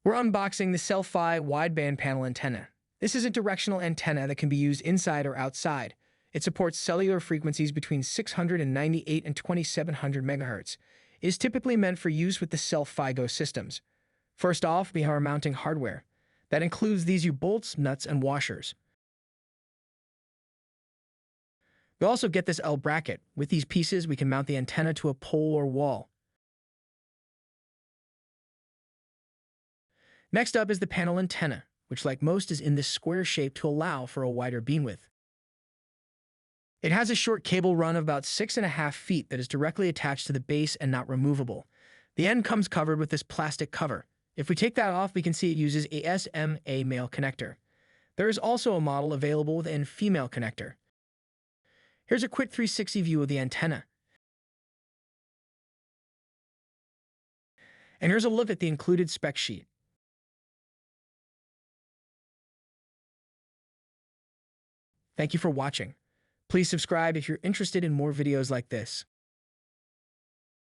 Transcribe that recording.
We're unboxing the Cel-Fi wideband panel antenna. This is a directional antenna that can be used inside or outside. It supports cellular frequencies between 698 and 2700 MHz. It is typically meant for use with the Cel-Fi Go systems. First off, we have our mounting hardware. That includes these U-bolts, nuts, and washers. We also get this L bracket. With these pieces, we can mount the antenna to a pole or wall. Next up is the panel antenna, which like most is in this square shape to allow for a wider beam width. It has a short cable run of about 6.5 feet that is directly attached to the base and not removable. The end comes covered with this plastic cover. If we take that off, we can see it uses a SMA male connector. There is also a model available with a female connector. Here's a quick 360 view of the antenna. And here's a look at the included spec sheet. Thank you for watching. Please subscribe if you're interested in more videos like this.